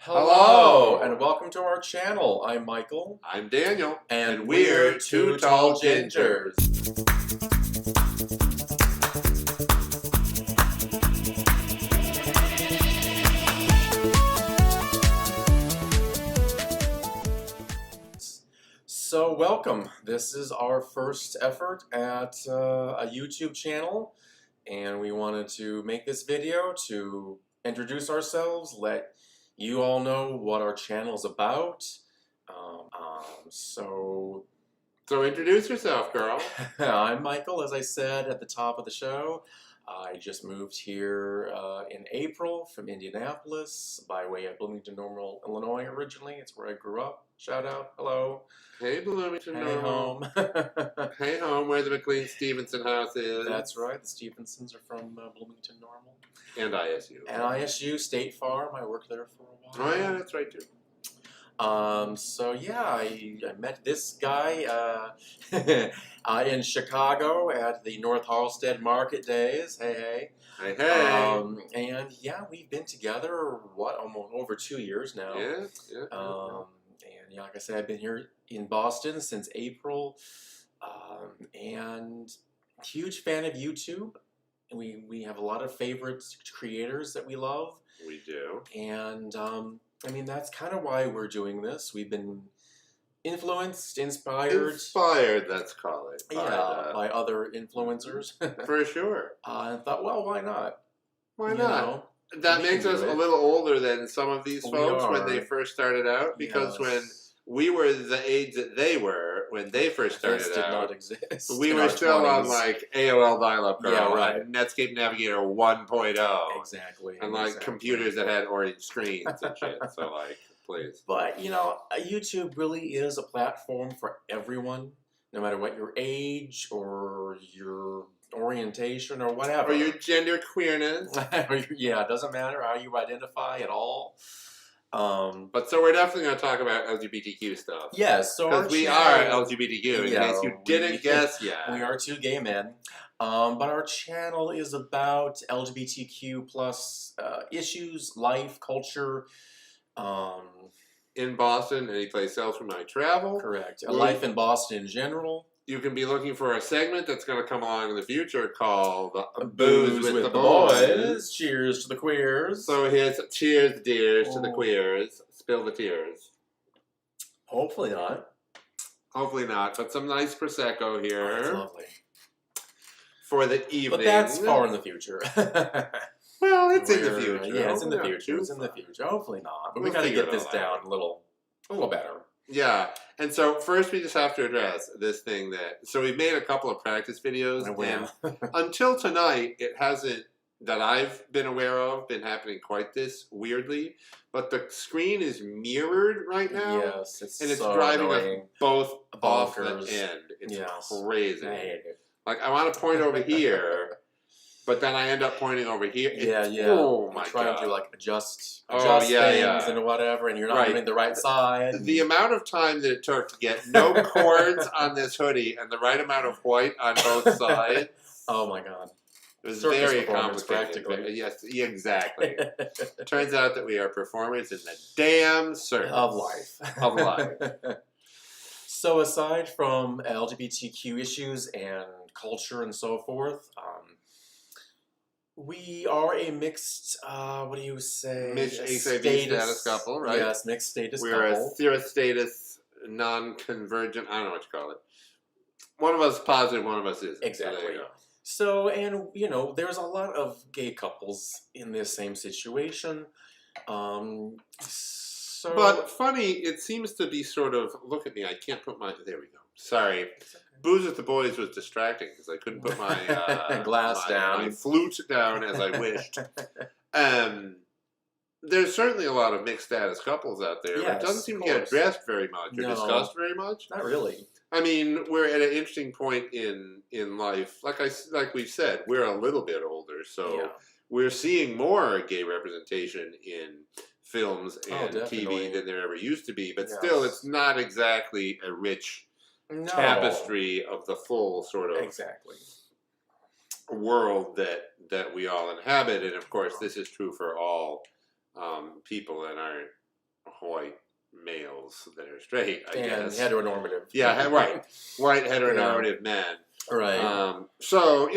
Hello, and welcome to our channel. I'm Michael. I'm Daniel. And we're Two Tall Gingers. So welcome. This is our first effort at a YouTube channel, and we wanted to make this video to introduce ourselves, let you all know what our channel is about. So introduce yourself, girl. I'm Michael, as I said at the top of the show. I just moved here in April from Indianapolis by way of Bloomington Normal, Illinois originally. It's where I grew up. Shout out. Hello. Hey, Bloomington Hey, Normal. home. Hey, home, where the McLean-Stevenson house is. That's right. The Stevensons are from Bloomington Normal. And ISU. And ISU, State Farm. I worked there for a while. Oh, yeah, that's right, too. So yeah, I met this guy in Chicago at the North Halstead Market Days. Hey, hey. Hey, hey. And yeah, we've been together, almost over 2 years now. Yeah. And yeah, like I said, I've been here in Boston since April, and huge fan of YouTube. We have a lot of favorite creators that we love. We do. And I mean, that's kind of why we're doing this. We've been influenced, inspired. Inspired, let's call it. By other influencers. For sure. And thought, well, why not? Why not? Know, that makes us a little older than some of these folks when they first started out. Because when we were the age that they were, when they first started this did not exist. We were still 20s. on like AOL dial-up, girl, yeah, right. and Netscape Navigator 1.0. Exactly. And like computers that had orange screens and shit. So like, please. But you know, YouTube really is a platform for everyone, no matter what your age or your orientation or whatever. Or your gender queerness. Yeah, it doesn't matter how you identify at all. But so we're definitely going to talk about LGBTQ stuff. Yes, so because we are LGBTQ, in case you didn't guess yet. We are two gay men. But our channel is about LGBTQ plus issues, life, culture. In Boston, any place else we might travel. Correct. Life in Boston in general. You can be looking for a segment that's going to come along in the future called Booze with the Boys. Cheers to the queers. So here's cheers, dears, to the queers. Spill the tears. Hopefully not. Hopefully not, but some nice Prosecco here. Oh, that's lovely. For the evening. But that's far in the future. Well, it's in the future. Yeah, it's in the future. It's in the future. Hopefully not. But we got to get this down a little better. Yeah, and so first we just have to address this thing so we've made a couple of practice videos, and until tonight, it hasn't, that I've been aware of, been happening quite this weirdly, but the screen is mirrored right now, yes, and it's so driving annoying. us both off the Bonkers. end. It's Yes. crazy. I hate it. Like, I want to point over here, but then I end up pointing over here. Yeah. Oh my god! Trying to like adjust things and whatever, and you're not doing the right side. The amount of time that it took to get no cords on this hoodie and the right amount of white on both sides. Oh my god! It was Circus very performers, complicated. practically. Yes, exactly. Turns out that we are performers in the damn circus of life. Of life. So aside from LGBTQ issues and culture and so forth, we are a mixed, what do you say? Mixed status couple, right? Yes, mixed status couple. We're a cirrus-status, non-convergent, I don't know what you call it. One of us is positive, one of us isn't. Exactly. So there you go. So, and, you know, there's a lot of gay couples in this same situation. But funny, it seems to be sort of, look at me, I can't put my, there we go. Sorry. Booze with the Boys was distracting because I couldn't put my glass down. My flute down as I wished. There's certainly a lot of mixed status couples out there, but it doesn't seem to get addressed very much or discussed very much. Not really. I mean, we're at an interesting point in life. Like we've said, we're a little bit older, so we're seeing more gay representation in films and TV than there ever used to be. But still, it's not exactly a rich tapestry of the full sort of world that we all inhabit. And of course, this is true for all people in our white males that are straight, I guess. Heteronormative. Yeah, right. White heteronormative men. Right. So,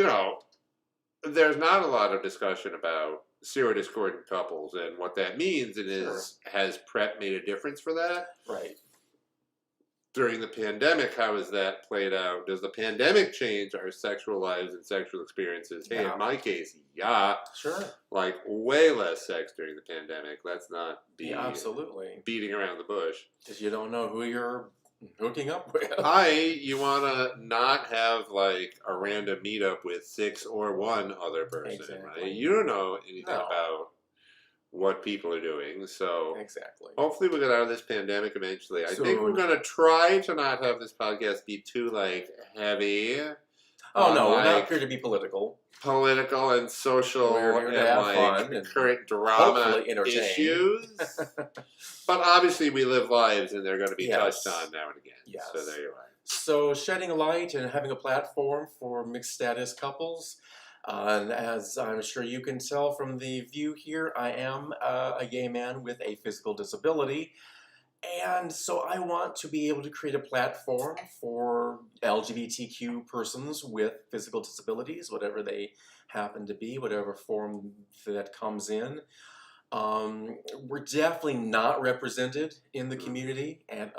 there's not a lot of discussion about serodiscordant couples and what that means, and has PrEP made a difference for that? Right. During the pandemic, how has that played out? Does the pandemic change our sexual lives and sexual experiences? Hey, in my case, yeah. Sure. Like, way less sex during the pandemic. Let's not be absolutely beating around the bush. Because you don't know who you're hooking up with. You want to not have, like, a random meetup with 6 or 1 other person, right? You don't know anything about what people are doing, so hopefully we'll get out of this pandemic eventually. I think we're going to try to not have this podcast be too, like, heavy. Oh, no, we're not here to be political. Political and social we're here to have fun and current drama issues. But obviously we live lives and they're going to be touched on now and again. Yes. So there you are. So shedding a light and having a platform for mixed status couples. And as I'm sure you can tell from the view here, I am a gay man with a physical disability. And so I want to be able to create a platform for LGBTQ persons with physical disabilities, whatever they happen to be, whatever form that comes in. We're definitely not represented in the community, and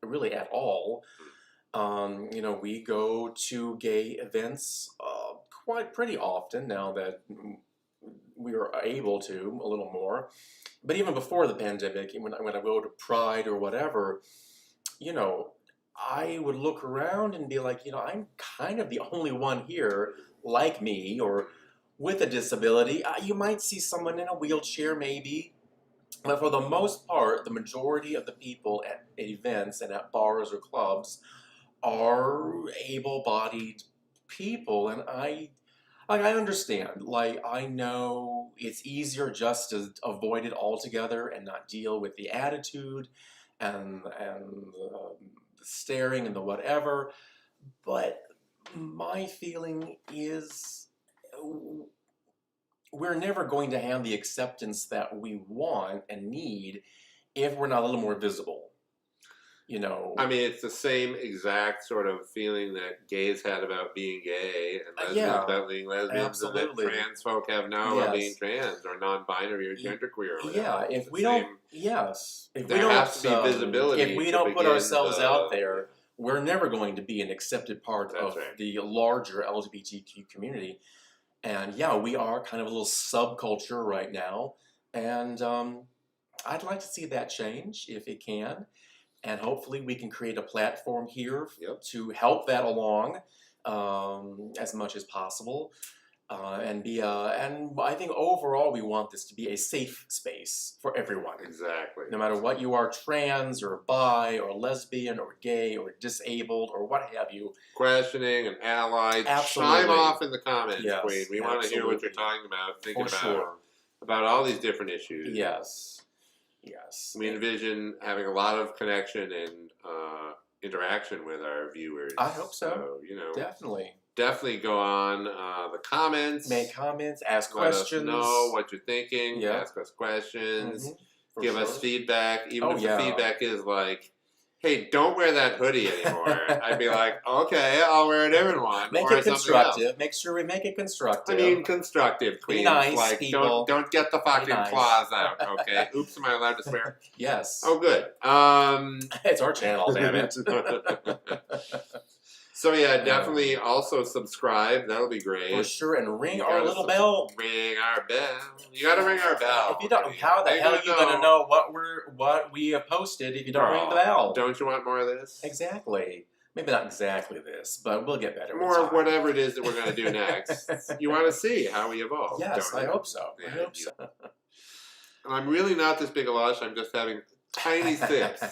really at all. We go to gay events pretty often now that we are able to a little more. But even before the pandemic, when I go to Pride or whatever, I would look around and be like, I'm kind of the only one here like me or with a disability. You might see someone in a wheelchair maybe, but for the most part, the majority of the people at events and at bars or clubs are able-bodied people, and I understand. Like, I know it's easier just to avoid it altogether and not deal with the attitude and the staring and the whatever. But my feeling is we're never going to have the acceptance that we want and need if we're not a little more visible. I mean, it's the same exact sort of feeling that gays had about being gay and lesbians about being lesbians, absolutely. and that trans folk have now about being trans or non-binary or genderqueer or whatever. If we don't, there has to be visibility. If we don't put ourselves out there, we're never going to be an accepted part of the larger LGBTQ community. And we are kind of a little subculture right now, and I'd like to see that change if it can. And hopefully we can create a platform here to help that along as much as possible. And I think overall we want this to be a safe space for everyone. Exactly. No matter what you are, trans or bi or lesbian or gay or disabled or what have you. Questioning and allied. Chime off in the comments, Queen. We want to hear what you're talking about, thinking about all these different issues. Yes. We envision having a lot of connection and interaction with our viewers. I hope so. Definitely go on the comments. Make comments, ask questions. Let us know what you're thinking. Ask us questions. Give us feedback. Even if the feedback is like, hey, don't wear that hoodie anymore. I'd be like, okay, I'll wear a different one. Make it constructive. Make sure we make it constructive. I mean, constructive, Queen. Be nice, like, people. Don't get the fucking claws out, okay? Oops, am I allowed to swear? Yes. Oh, good. It's our channel, damn it. So definitely also subscribe. That'll be great. For sure, and ring our little bell. Ring our bell. You gotta ring our bell. If you don't, how the hell are you gonna know what we have posted if you don't ring the bell? Don't you want more of this? Exactly. Maybe not exactly this, but we'll get better. More of whatever it is that we're gonna do next. You want to see how we evolve? Yes, I hope so. I hope so. I'm really not this big a lush. I'm just having tiny sips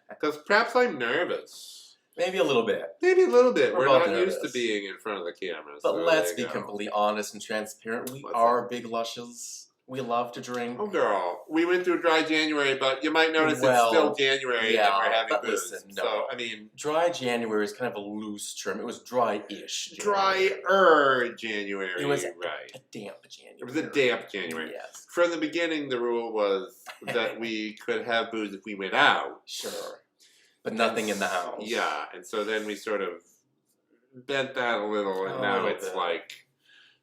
because perhaps I'm nervous. Maybe a little bit. We're not used to being in front of the camera. But let's be completely honest and transparent. We are big lushes. We love to drink. Oh, girl. We went through dry January, but you might notice it's still January and we're having booze. Listen, no. So, I mean... Dry January is kind of a loose term. It was dry-ish Drier January. It was right. a damp January. It was a damp January. Yes. From the beginning, the rule was that we could have booze if we went out. Sure. But nothing in the house. Yeah, and so then we sort of bent that a little, and now it's like...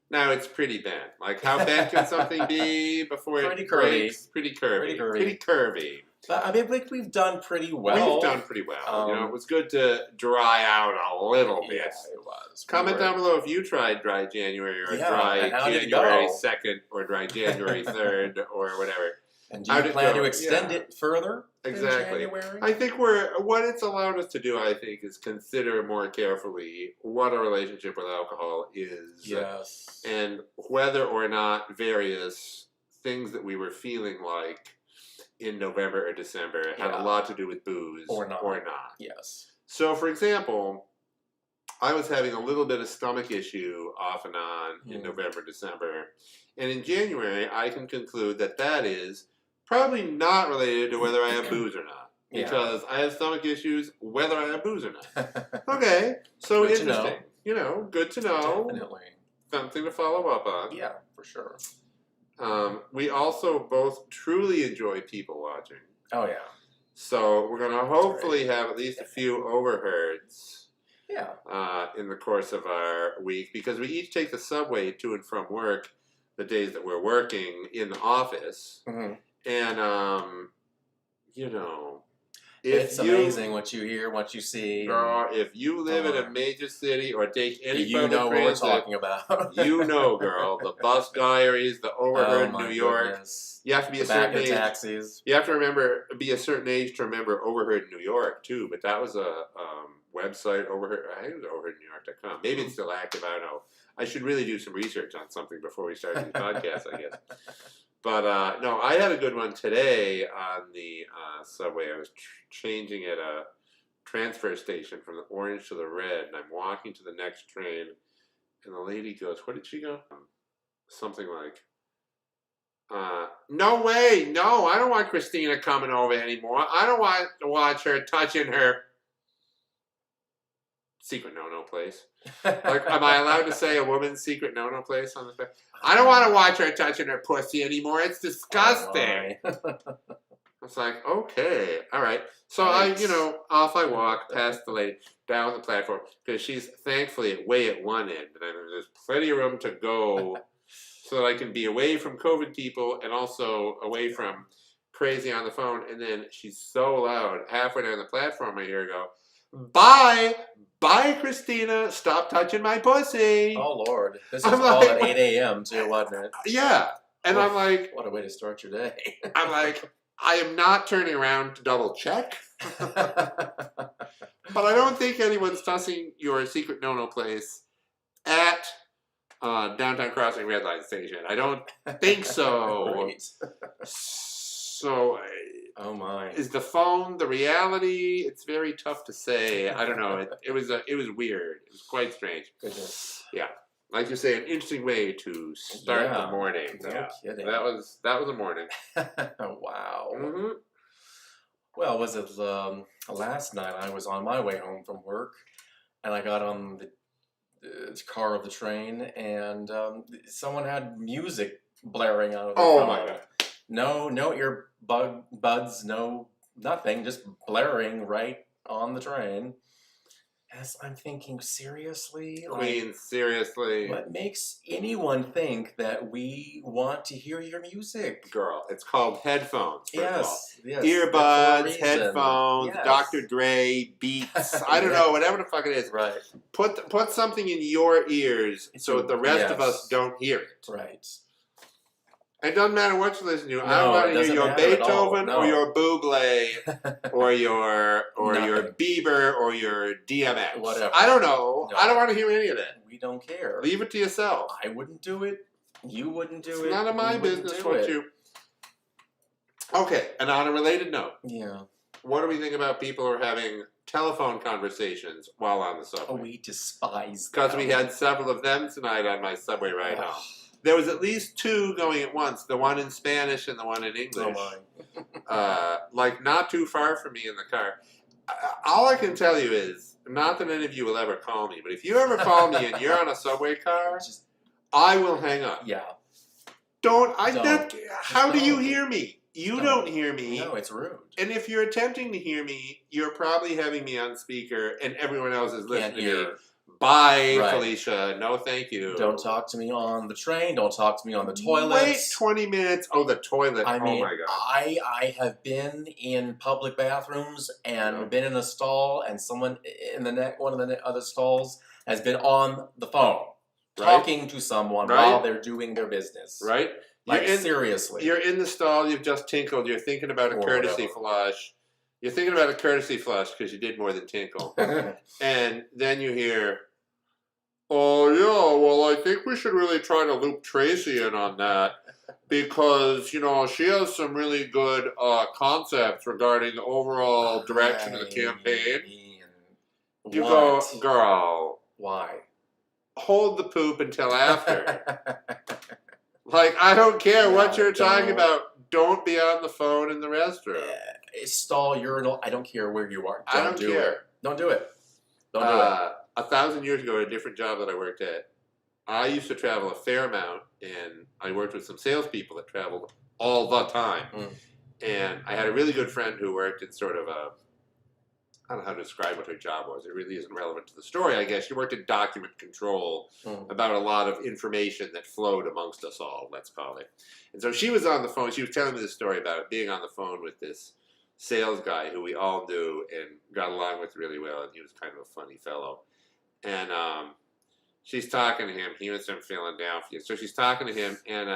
Now it's pretty bent. Like, how bent can something be before it breaks? Pretty curvy. Pretty curvy. But I mean, we've done pretty well. We've done pretty well. It was good to dry out a little bit. Yeah, it was. Comment down below if you tried dry January or dry January 2nd or dry January 3rd or whatever. And do you plan to extend it further? Exactly. I think what it's allowed us to do, I think, is consider more carefully what a relationship with alcohol is. Yes. And whether or not various things that we were feeling like in November or December had a lot to do with booze or not. Yes. So, for example, I was having a little bit of stomach issue off and on in November, December. And in January, I can conclude that that is probably not related to whether I have booze or not. Because I have stomach issues whether I have booze or not. Okay, so good interesting. You know, good to know. Definitely. Something to follow up on. Yeah, for sure. We also both truly enjoy people watching. Oh, yeah. So we're going to hopefully have at least a few overheards in the course of our week. Because we each take the subway to and from work the days that we're working in the office. Mm-hmm. And, you know, it's amazing what you hear, what you see. Girl, if you live in a major city or take any you know what we're talking about. You know, girl, the bus diaries, the overheard New York. Goodness. You have to be a certain age. Taxis. You have to be a certain age to remember overheard New York too. But that was a website, overheard. I think it was overheardnewyork.com. Maybe it's still active. I don't know. I should really do some research on something before we start these podcasts, I guess. But, no, I had a good one today on the subway. I was changing at a transfer station from the orange to the red, and I'm walking to the next train, and the lady goes, what did she go? Something like, no way, no, I don't want Christina coming over anymore. I don't want to watch her touching her secret no-no place. Like, am I allowed to say a woman's secret no-no place on this? I don't want to watch her touching her pussy anymore. It's disgusting. I was like, okay, all right. So off I walk past the lady down the platform because she's thankfully way at one end, and there's plenty of room to go so that I can be away from COVID people and also away from crazy on the phone. And then she's so loud, halfway down the platform, I hear her go, bye, Christina. Stop touching my pussy. Oh, Lord. This is all at 8 a.m. too, wasn't it? Yeah. And I'm like... What a way to start your day. I'm like, I am not turning around to double check. But I don't think anyone's touching your secret no-no place at Downtown Crossing Red Line Station. I don't think so. Right. So... Oh my! Is the phone the reality? It's very tough to say. I don't know. It was weird. It was quite strange. Goodness. Yeah, like you say, an interesting way to start the morning. No kidding. That was a morning. Wow. Mm-hmm. Well, was it last night? I was on my way home from work, and I got on the car of the train, and someone had music blaring out of the phone. My God. No earbuds, no nothing, just blaring right on the train. As I'm thinking, seriously? Queen, seriously? What makes anyone think that we want to hear your music? Girl, it's called headphones. Yes. Earbuds, headphones, Dr. Dre, Beats, I don't know, whatever the fuck it is. Right. Put something in your ears so that the rest of us don't hear it. Right. It doesn't matter what you listen to. I don't want to hear your Beethoven or your Bublé or your Bieber or your DMX. Whatever. I don't know. No. I don't want to hear any of that. We don't care. Leave it to yourself. I wouldn't do it. You wouldn't do it. It's none of my business what you... Okay, and on a related note. Yeah. What do we think about people who are having telephone conversations while on the subway? Oh, we despise them. Because we had several of them tonight on my subway ride home. there was at least 2 going at once. The one in Spanish and the one in English. Oh my. Like not too far from me in the car. All I can tell you is, not that any of you will ever call me, but if you ever call me and you're on a subway car, I will hang up. Yeah. How do you hear me? You don't hear me. No, it's rude. And if you're attempting to hear me, you're probably having me on speaker and everyone else is listening to me. Bye, right. Felicia. No, thank you. Don't talk to me on the train. Don't talk to me on the toilet. Wait 20 minutes. Oh, the toilet. I mean, oh, my God. I have been in public bathrooms and been in a stall, and someone in one of the other stalls has been on the phone talking to someone while they're doing their business. Right? Like, seriously. You're in the stall. You've just tinkled. You're thinking about a courtesy flush. You're thinking about a courtesy flush because you did more than tinkle. And then you hear, oh, yeah, well, I think we should really try to loop Tracy in on that because, you know, she has some really good concepts regarding the overall direction of the campaign. You go, girl. Why? Hold the poop until after. Like, I don't care what you're talking about. Don't be on the phone in the restroom. Stall, urinal, I don't care where you are. I don't care. Don't do it. Don't do it. 1,000 years ago at a different job that I worked at, I used to travel a fair amount, and I worked with some salespeople that traveled all the time. And I had a really good friend who worked in sort of a, I don't know how to describe what her job was. It really isn't relevant to the story, I guess. She worked in document control about a lot of information that flowed amongst us all, let's call it. And so she was on the phone. She was telling me the story about being on the phone with this sales guy who we all knew and got along with really well, and he was kind of a funny fellow. And she's talking to him. He was from Philadelphia. So she's talking to him, and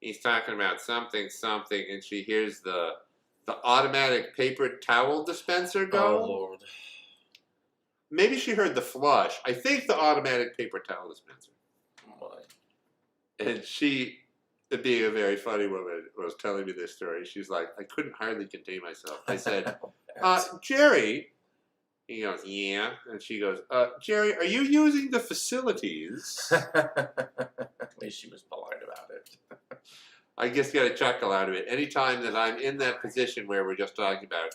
he's talking about something, and she hears the automatic paper towel dispenser go. Oh, Lord. Maybe she heard the flush. I think the automatic paper towel dispenser. Oh, my. And she, being a very funny woman, was telling me this story. She's like, I couldn't hardly contain myself. I said, Jerry. He goes, yeah. And she goes, Jerry, are you using the facilities? At least she was polite about it. I guess you got a chuckle out of it. Anytime that I'm in that position where we're just talking about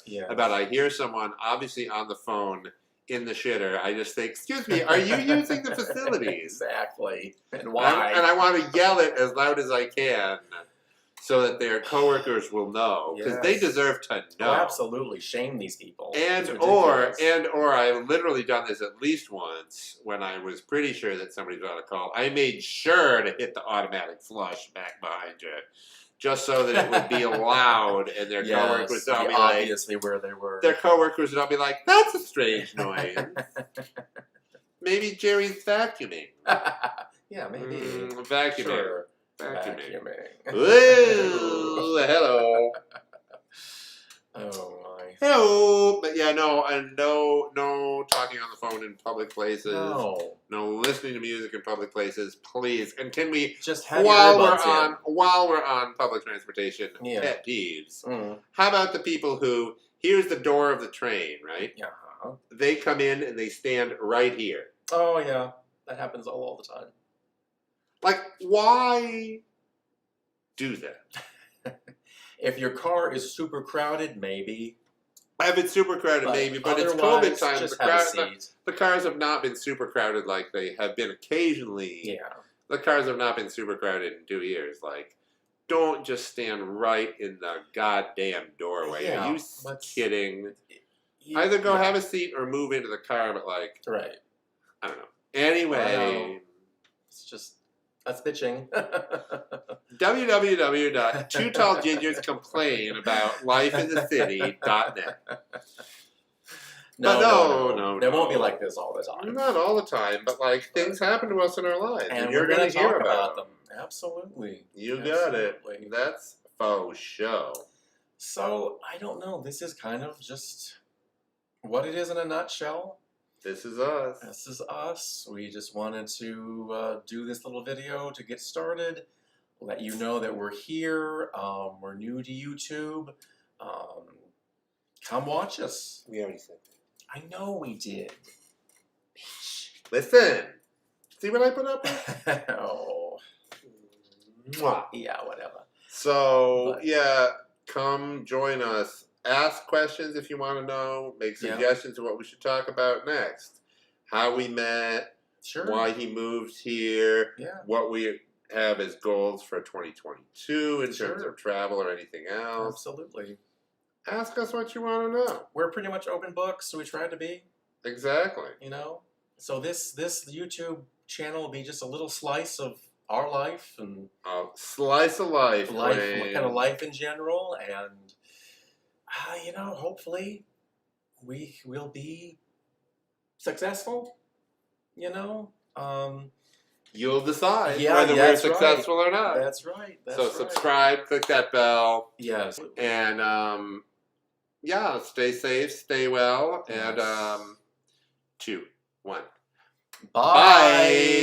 I hear someone obviously on the phone in the shitter, I just think, excuse me, are you using the facilities? Exactly. And why? And I want to yell it as loud as I can so that their coworkers will know, because they deserve to know. Oh, absolutely. Shame these people. Or I've literally done this at least once when I was pretty sure that somebody was on a call. I made sure to hit the automatic flush back behind you, just so that it would be loud, and their coworkers would not be like, obviously where they were. Their coworkers would not be like, that's a strange noise. Maybe Jerry's vacuuming. Yeah, maybe. Vacuuming. Sure. Vacuuming. Whoa, hello. Oh my. Hello. But yeah, no, and no talking on the phone in public places. No listening to music in public places, please. And can we just have while we're on public transportation, pet peeves? How about the people who, here's the door of the train, right? Yeah. They come in and they stand right here. Oh yeah, that happens all the time. Like, why do that? If your car is super crowded, maybe. If it's super crowded, maybe, but it's COVID time. The cars have not been super crowded like they have been occasionally. Yeah. The cars have not been super crowded in 2 years. Like, don't just stand right in the goddamn doorway. Yeah, are you kidding? Either go have a seat or move into the car, but like... Right. I don't know. Anyway. It's just... That's bitching. www.2tallgingers.complain-about-life-in-the-city.net. No. It won't be like this all the time. Not all the time, but like things happen to us in our lives, and you're going to hear about them. Absolutely. You got it. That's faux show. So I don't know. This is kind of just what it is in a nutshell. This is us. This is us. We just wanted to do this little video to get started, let you know that we're here. We're new to YouTube. Come watch us. We already said that. I know we did. Listen. See what I put up with? Oh. Mwah. Yeah, whatever. So, yeah, come join us. Ask questions if you want to know. Make suggestions of what we should talk about next. How we met. Sure. Why he moved here. Yeah. What we have as goals for 2022 in terms of travel or anything else. Absolutely. Ask us what you want to know. We're pretty much open books, so we try to be. Exactly. You know? So this YouTube channel will be just a little slice of our life and slice of life, kind of life in general, and you know, hopefully we will be successful. You know, you'll decide whether we're successful or not. That's right. So subscribe, click that bell. Yes, and yeah, stay safe, stay well, and 2, 1. Bye.